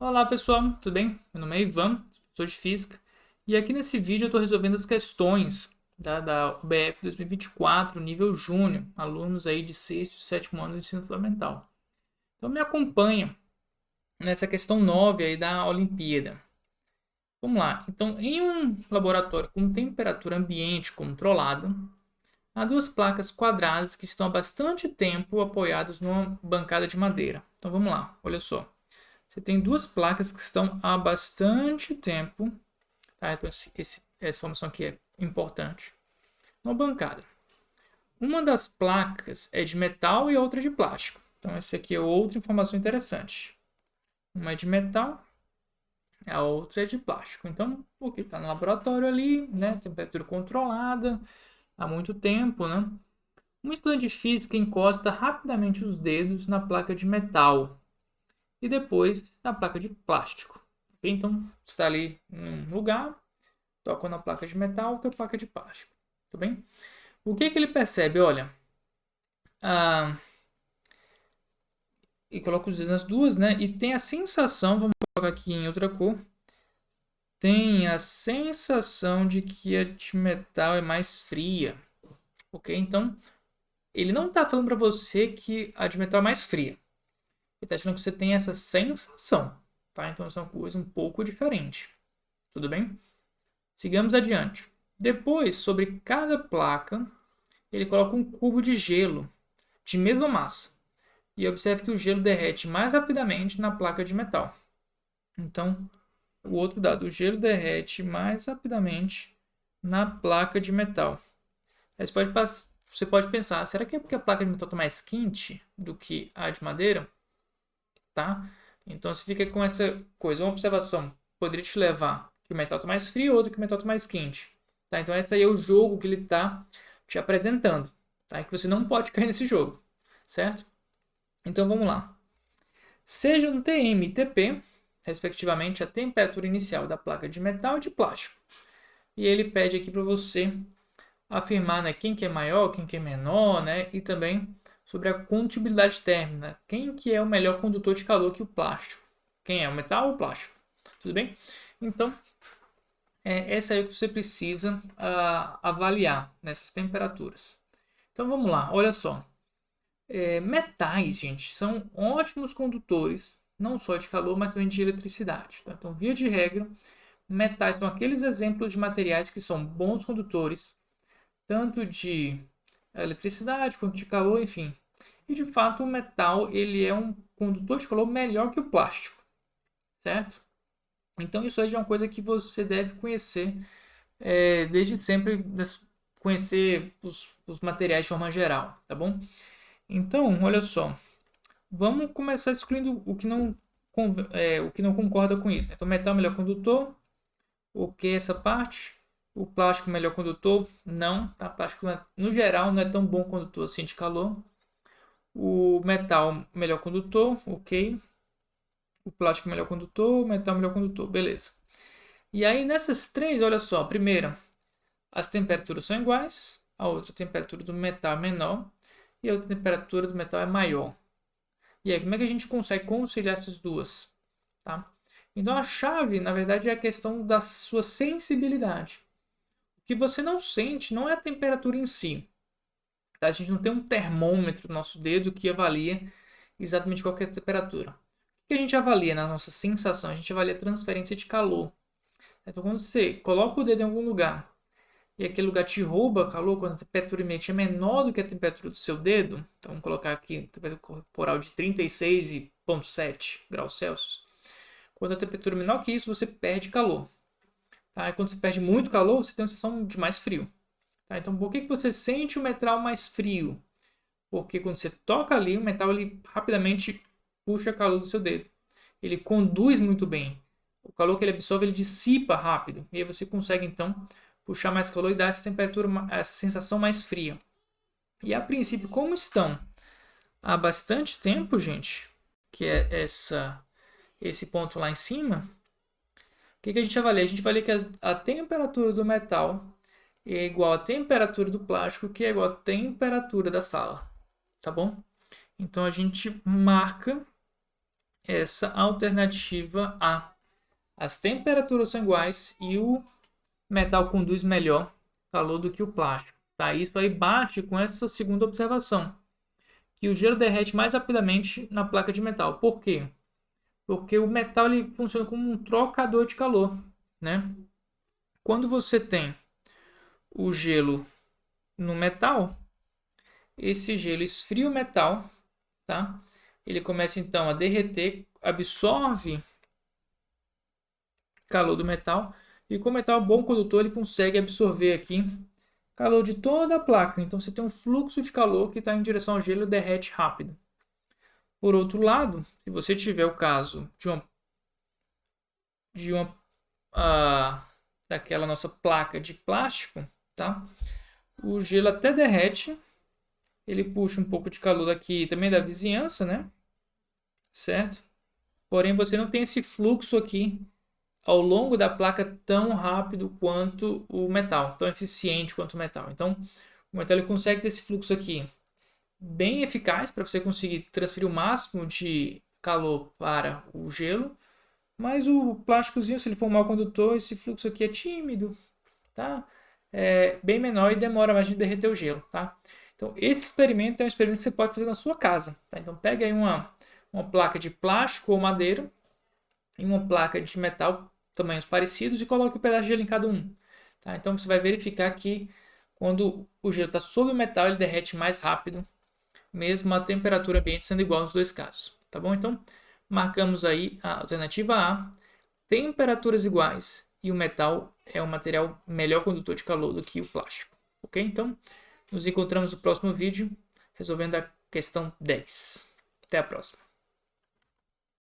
Olá pessoal, tudo bem? Meu nome é Ivan, sou de Física e aqui nesse vídeo eu estou resolvendo as questões da UBF 2024, nível Júnior, alunos aí de 6º e 7º ano do ensino fundamental. Então me acompanha nessa questão 9 aí da Olimpíada. Vamos lá, então em um laboratório com temperatura ambiente controlada, há duas placas quadradas que estão há bastante tempo apoiadas numa bancada de madeira. Então vamos lá, olha só. Você tem duas placas que estão há bastante tempo, tá? Então, essa informação aqui é importante. Uma bancada. Uma das placas é de metal e a outra é de plástico. Então, essa aqui é outra informação interessante. Uma é de metal, a outra é de plástico. Então, o que está no laboratório ali, né? Temperatura controlada, há muito tempo, né? Um estudante de física encosta rapidamente os dedos na placa de metal e depois na placa de plástico. Então, está ali num lugar, toca na placa de metal, outra placa de plástico. Tudo bem? O que ele percebe? Olha, ah, e coloca os dedos nas duas, né? E tem a sensação, vamos colocar aqui em outra cor, tem a sensação de que a de metal é mais fria. Ok? Então, ele não está falando para você que a de metal é mais fria. Ele está achando que você tem essa sensação. Tá? Então, são coisas um pouco diferentes. Tudo bem? Sigamos adiante. Depois, sobre cada placa, ele coloca um cubo de gelo de mesma massa. E observe que o gelo derrete mais rapidamente na placa de metal. Então, o outro dado, o gelo derrete mais rapidamente na placa de metal. Aí você pode pensar, será que é porque a placa de metal está mais quente do que a de madeira? Tá? Então, você fica com essa coisa. Uma observação poderia te levar que o metal está mais frio, outra que o metal está mais quente. Tá? Então, esse aí é o jogo que ele está te apresentando. Tá? E que você não pode cair nesse jogo. Certo? Então, vamos lá. Seja no TM e TP, respectivamente, a temperatura inicial da placa de metal e de plástico. E ele pede aqui para você afirmar, né, quem que é maior, quem que é menor, né, e também sobre a condutibilidade térmica. Quem que é o melhor condutor de calor que o plástico? Quem é, o metal ou o plástico? Tudo bem? Então, essa aí que você precisa avaliar nessas temperaturas. Então, vamos lá, olha só. Metais, gente, são ótimos condutores, não só de calor, mas também de eletricidade. Tá? Então, via de regra, metais são aqueles exemplos de materiais que são bons condutores, tanto de eletricidade quanto de calor, enfim. E de fato, o metal ele é um condutor de calor melhor que o plástico, certo? Então, isso aí é uma coisa que você deve conhecer desde sempre, conhecer os materiais de forma geral, tá bom? Então, olha só. Vamos começar excluindo o que não concorda com isso, né? Então, metal melhor condutor, ok, essa parte. O plástico melhor condutor, não. Tá? Plástico, no geral, não é tão bom condutor assim de calor. O metal melhor condutor, ok. O plástico melhor condutor, o metal melhor condutor, beleza. E aí, nessas três, olha só. Primeira, as temperaturas são iguais. A outra temperatura do metal é menor. E a outra temperatura do metal é maior. E aí, como é que a gente consegue conciliar essas duas? Tá? Então, a chave, na verdade, é a questão da sua sensibilidade. O que você não sente não é a temperatura em si. Tá? A gente não tem um termômetro no nosso dedo que avalia exatamente qual é a temperatura. O que a gente avalia na nossa sensação? A gente avalia a transferência de calor. Então, quando você coloca o dedo em algum lugar e aquele lugar te rouba calor, quando a temperatura ambiente é menor do que a temperatura do seu dedo, então vamos colocar aqui temperatura corporal de 36,7 graus Celsius. Quando a temperatura é menor que isso, você perde calor. Tá? E quando você perde muito calor, você tem uma sensação de mais frio. Tá? Então, por que você sente o metal mais frio? Porque quando você toca ali, o metal ele rapidamente puxa calor do seu dedo. Ele conduz muito bem. O calor que ele absorve, ele dissipa rápido. E aí você consegue, então, puxar mais calor e dar essa temperatura, essa sensação mais fria. E a princípio, como estão há bastante tempo, gente, que é esse ponto lá em cima, o que a gente avalia? A gente avalia que a temperatura do metal é igual à temperatura do plástico, que é igual à temperatura da sala. Tá bom? Então a gente marca essa alternativa A. As temperaturas são iguais e o metal conduz melhor calor do que o plástico. Tá? Isso aí bate com essa segunda observação, que o gelo derrete mais rapidamente na placa de metal. Por quê? Porque o metal ele funciona como um trocador de calor, né? Quando você tem o gelo no metal, esse gelo esfria o metal, tá? Ele começa então a derreter, absorve calor do metal e como o metal é um bom condutor, ele consegue absorver aqui calor de toda a placa. Então você tem um fluxo de calor que está em direção ao gelo e derrete rápido. Por outro lado, se você tiver o caso de uma daquela nossa placa de plástico, tá? O gelo até derrete, ele puxa um pouco de calor aqui também da vizinhança, né? Certo? Porém, você não tem esse fluxo aqui ao longo da placa tão rápido quanto o metal, tão eficiente quanto o metal. Então, o metal ele consegue ter esse fluxo aqui bem eficaz para você conseguir transferir o máximo de calor para o gelo, mas o plásticozinho, se ele for mal condutor, esse fluxo aqui é tímido, tá? É bem menor e demora mais de derreter o gelo, tá? Então, esse experimento é um experimento que você pode fazer na sua casa, tá? Então, pega aí uma placa de plástico ou madeira e uma placa de metal, tamanhos parecidos, e coloque um pedaço de gelo em cada um, tá? Então, você vai verificar que quando o gelo está sob o metal, ele derrete mais rápido, mesmo a temperatura ambiente sendo igual nos dois casos, tá bom? Então, marcamos aí a alternativa A, temperaturas iguais e o metal é um material melhor condutor de calor do que o plástico, ok? Então, nos encontramos no próximo vídeo resolvendo a questão 10. Até a próxima.